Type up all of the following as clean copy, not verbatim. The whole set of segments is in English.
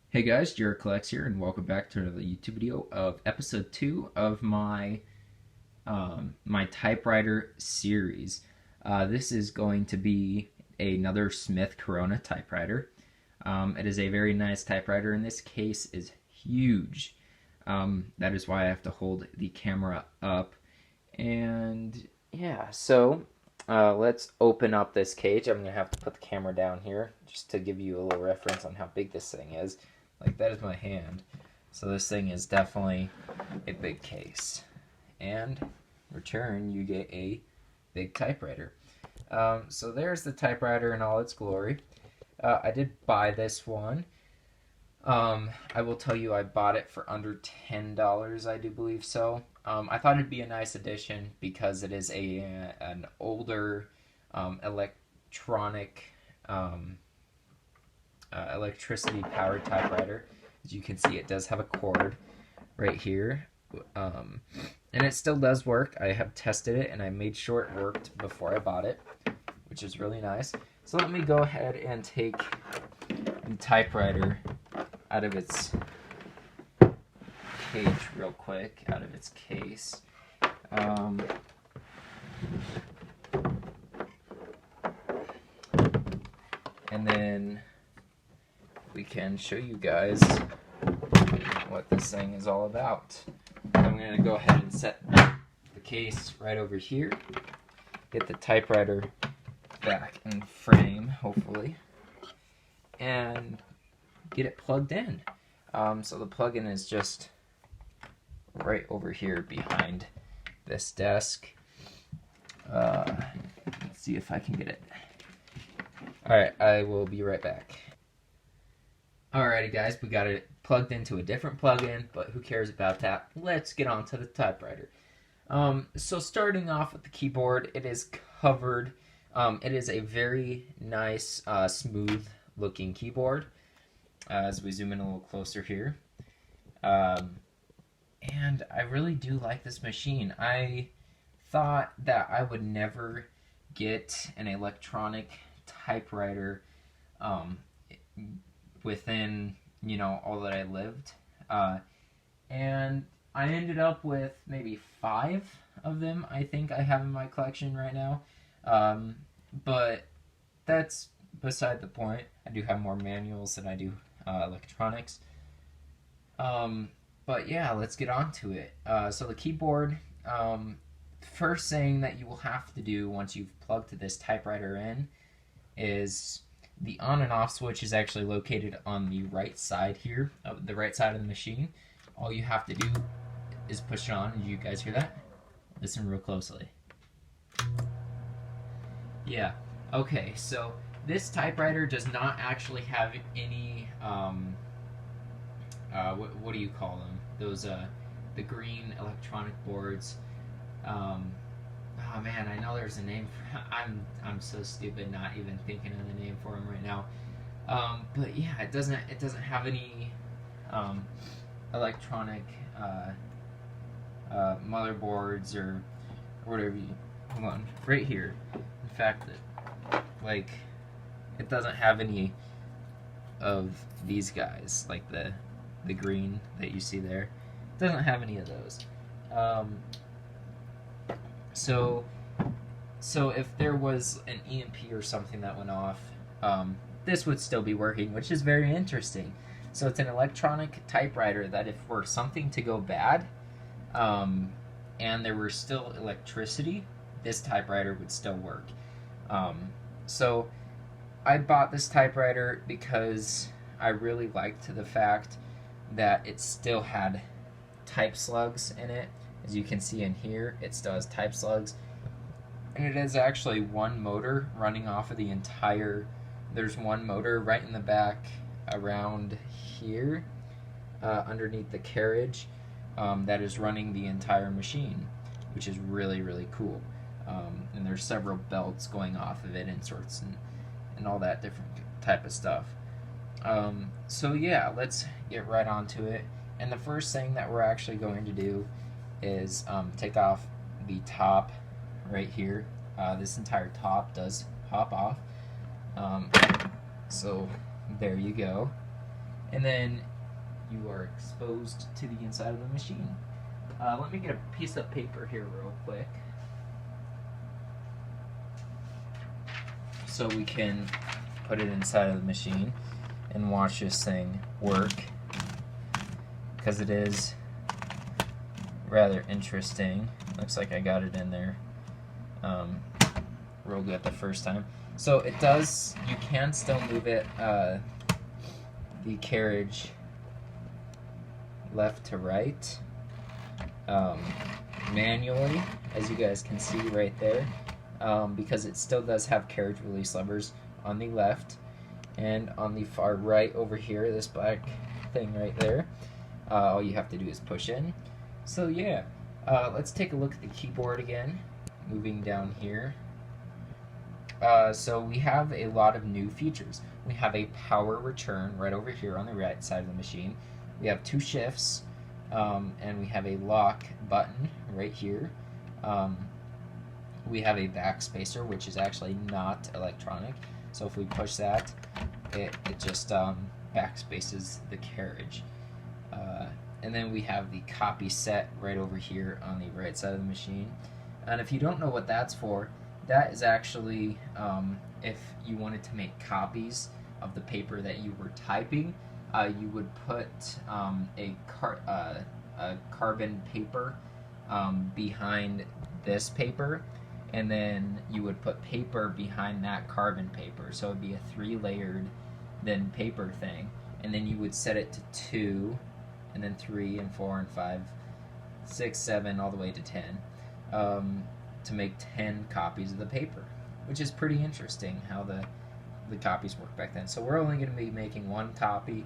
Hey guys, Jared Collects here, and welcome back to another YouTube video of episode 2 of my typewriter series. This is going to be another Smith Corona typewriter. It is a very nice typewriter, and this case is huge. That is why I have to hold the camera up. And yeah, so let's open up this cage. I'm going to have to put the camera down here just to give you a little reference on how big this thing is. Like, that is my hand. So this thing is definitely a big case. And in return, you get a big typewriter. So there's the typewriter in all its glory. I did buy this one. I will tell you I bought it for under $10, I do believe so. I thought it'd be a nice addition because it is an older electronic electricity powered typewriter. As you can see, it does have a cord right here, and it still does work. I have tested it and I made sure it worked before I bought it, which is really nice. So let me go ahead and take the typewriter out of its cage real quick, out of its case. And then we can show you guys what this thing is all about. I'm going to go ahead and set the case right over here, get the typewriter back in frame, hopefully, and get it plugged in. So the plug-in is just right over here behind this desk. Let's see if I can get it. Alright, I will be right back. Alrighty guys, we got it plugged into a different plug-in, but who cares about that? Let's get on to the typewriter. So starting off with the keyboard, it is covered. It is a very nice, smooth looking keyboard. As we zoom in a little closer here. And I really do like this machine. I thought that I would never get an electronic typewriter within, all that I lived. And I ended up with maybe 5 of them, I think I have in my collection right now. But that's beside the point. I do have more manuals than I do electronics. But yeah, let's get on to it. So the keyboard, first thing that you will have to do once you've plugged this typewriter in is the on and off switch is actually located on the right side here, the right side of the machine. All you have to do is push it on. Did you guys hear that? Listen real closely. Yeah. Okay, so this typewriter does not actually have any, what do you call them? Those, the green electronic boards. Oh man, I know there's a name for I'm so stupid not even thinking of the name for them right now. But yeah, it doesn't have any electronic motherboards or whatever you, hold on, right here. In fact, it doesn't have any of these guys, like the green that you see there. It doesn't have any of those. So if there was an EMP or something that went off, this would still be working, which is very interesting. So it's an electronic typewriter that if were something to go bad, and there were still electricity, this typewriter would still work. So I bought this typewriter because I really liked the fact that it still had type slugs in it. As you can see in here, it still has type slugs. And it is actually one motor running off of the entire, there's one motor right in the back around here, underneath the carriage, that is running the entire machine, which is really, really cool. And there's several belts going off of it and sorts and all that different type of stuff. So yeah, let's get right onto it. And the first thing that we're actually going to do is take off the top right here. This entire top does pop off. So there you go. and then you are exposed to the inside of the machine. Let me get a piece of paper here real quick so we can put it inside of the machine and watch this thing work, because it is rather interesting. Looks like I got it in there real good the first time. So it does, you can still move it, the carriage left to right manually, as you guys can see right there, because it still does have carriage release levers on the left, and on the far right over here, this black thing right there, all you have to do is push in. So yeah, let's take a look at the keyboard again, moving down here. So we have a lot of new features. We have a power return right over here on the right side of the machine. We have 2 shifts, and we have a lock button right here. We have a backspacer, which is actually not electronic. So if we push that, it just backspaces the carriage. And then we have the copy set right over here on the right side of the machine. And if you don't know what that's for, that is actually if you wanted to make copies of the paper that you were typing, you would put a carbon paper behind this paper, and then you would put paper behind that carbon paper. So it would be a 3-layered then paper thing, and then you would set it to 2, and then 3 and 4 and 5, 6, 7, all the way to 10. To make 10 copies of the paper, which is pretty interesting how the copies work back then. So we're only going to be making 1 copy,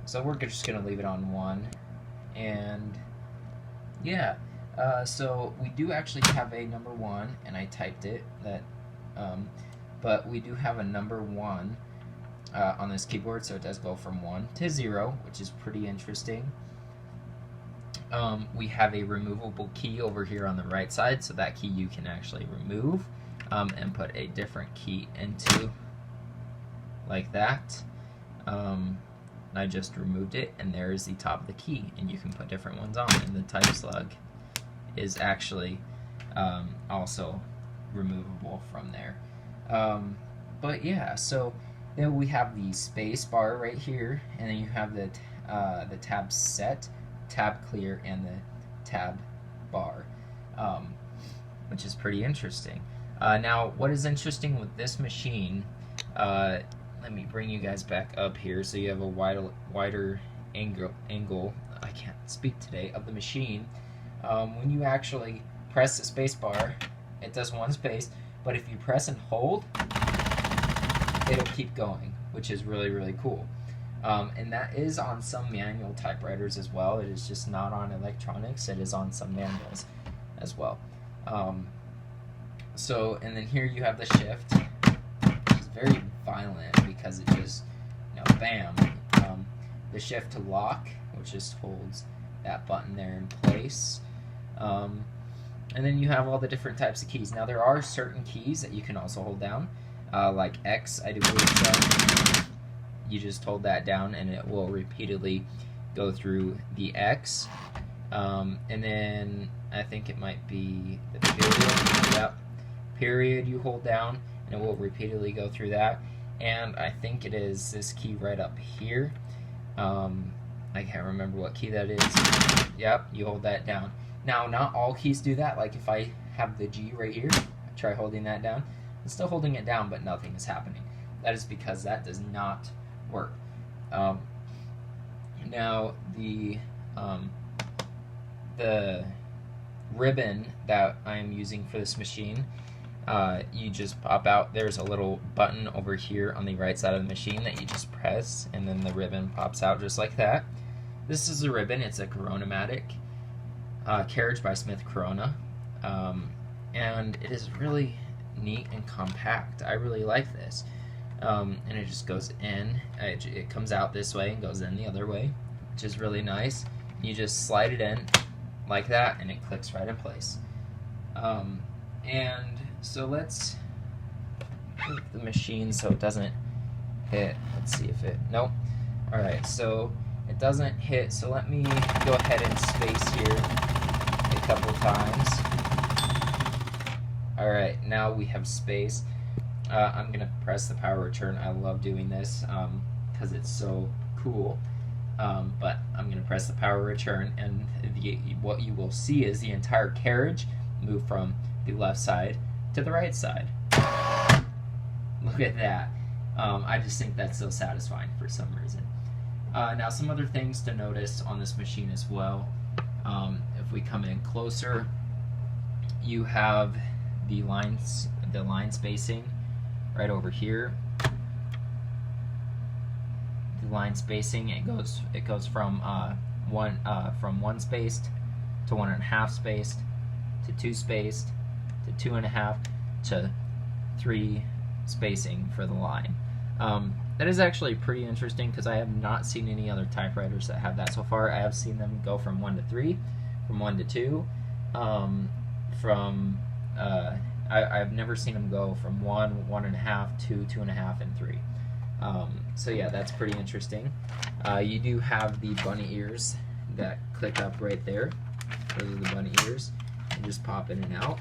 so we're just going to leave it on 1, and yeah, so we do actually have a number 1, and I typed it, but we do have a number 1 on this keyboard, so it does go from 1 to 0, which is pretty interesting. We have a removable key over here on the right side, so that key you can actually remove and put a different key into, like that. I just removed it, and there is the top of the key, and you can put different ones on, and the type slug is actually also removable from there. But yeah, so then we have the space bar right here, and then you have the tab set, tab clear, and the tab bar, which is pretty interesting. Now, what is interesting with this machine, let me bring you guys back up here so you have a wider angle, I can't speak today, of the machine. When you actually press the space bar, it does 1 space, but if you press and hold, it'll keep going, which is really, really cool. And that is on some manual typewriters as well. It is just not on electronics. It is on some manuals as well. So, and then here you have the shift, which is very violent because it just, bam. The shift to lock, which just holds that button there in place. And then you have all the different types of keys. Now there are certain keys that you can also hold down, like X, I do believe so. You just hold that down and it will repeatedly go through the X. And then I think it might be the period. Yep. Period you hold down and it will repeatedly go through that. And I think it is this key right up here. I can't remember what key that is. Yep, you hold that down. Now, not all keys do that. Like if I have the G right here, try holding that down. I'm still holding it down, but nothing is happening. That is because that does not work. Now, the ribbon that I am using for this machine, you just pop out. There's a little button over here on the right side of the machine that you just press, and then the ribbon pops out just like that. This is a ribbon. It's a Coronet carriage by Smith Coronet, and it is really neat and compact. I really like this. And it just goes in, it comes out this way and goes in the other way, which is really nice. You just slide it in like that and it clicks right in place. And so let's move the machine so it doesn't hit. Let's see if it, nope. Alright, so it doesn't hit, so let me go ahead and space here a couple times. Alright, now we have space. I'm going to press the power return. I love doing this because it's so cool. But I'm going to press the power return, and what you will see is the entire carriage move from the left side to the right side. Look at that. I just think that's so satisfying for some reason. Now, some other things to notice on this machine as well. If we come in closer, you have the line spacing right over here. The line spacing, it goes from one spaced to 1.5 spaced to 2 spaced to 2.5 to 3 spacing for the line. That is actually pretty interesting because I have not seen any other typewriters that have that so far. I have seen them go from 1 to 3, from 1 to 2, I've never seen them go from 1, 1.5, 2, 2.5, and 3. So yeah, that's pretty interesting. You do have the bunny ears that click up right there. Those are the bunny ears. And just pop in and out.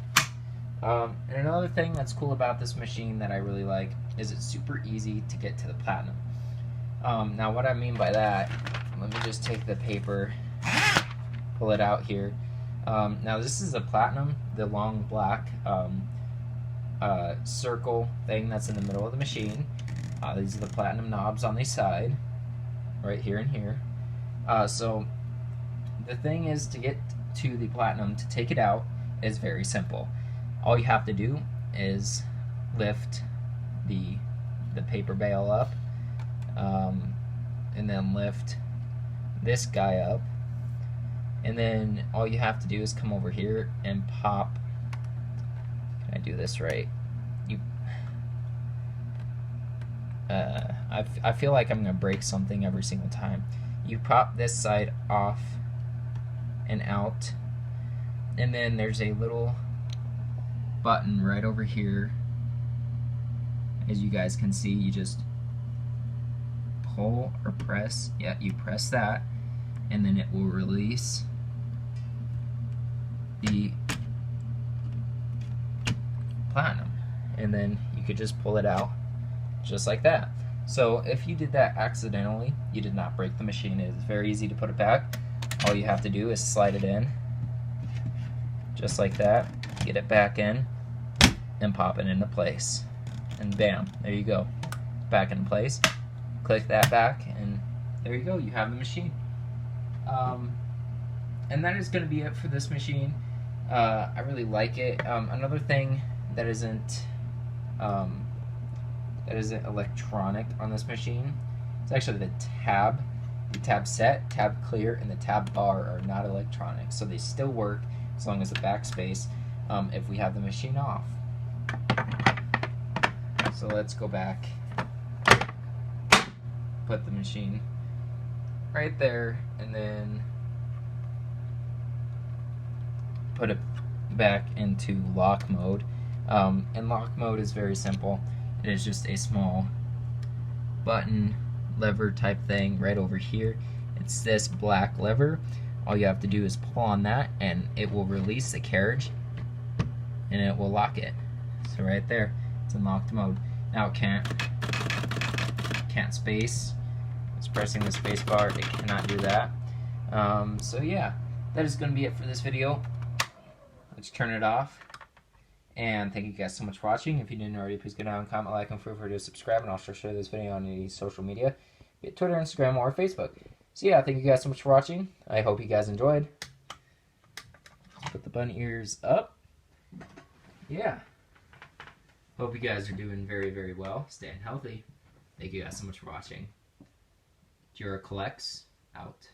And another thing that's cool about this machine that I really like is it's super easy to get to the platinum. Now what I mean by that, let me just take the paper, pull it out here. Now this is a platinum, the long black circle thing that's in the middle of the machine. These are the platinum knobs on the side, right here and here. So the thing is, to get to the platinum, to take it out, is very simple. All you have to do is lift the paper bale up, and then lift this guy up, and then all you have to do is come over here and pop. Can I do this right? I feel like I'm gonna break something every single time. You pop this side off and out, and then there's a little button right over here. As you guys can see, you just pull or press. Yeah, you press that, and then it will release the platinum, and then you could just pull it out just like that. So if you did that accidentally, you did not break the machine. It is very easy to put it back. All you have to do is slide it in just like that, get it back in, and pop it into place, and bam, there you go, back in place. Click that back, and there you go, you have the machine. And that is going to be it for this machine. I really like it. Another thing that isn't electronic on this machine, it's actually the tab. The tab set, tab clear, and the tab bar are not electronic, so they still work as long as the backspace if we have the machine off. So let's go back, put the machine right there, and then put it back into lock mode. And lock mode is very simple. It is just a small button lever type thing right over here. It's this black lever. All you have to do is pull on that, and it will release the carriage, and it will lock it. So right there, it's in locked mode. Now it can't space. It's pressing the space bar. It cannot do that. So yeah, that is going to be it for this video. Let's turn it off. And thank you guys so much for watching. If you didn't already, please go down, comment, like, and feel free to subscribe, and also share this video on any social media, be it Twitter, Instagram, or Facebook. So yeah, thank you guys so much for watching. I hope you guys enjoyed. Put the bunny ears up. Yeah. Hope you guys are doing very, very well, staying healthy. Thank you guys so much for watching. Jura Collects, out.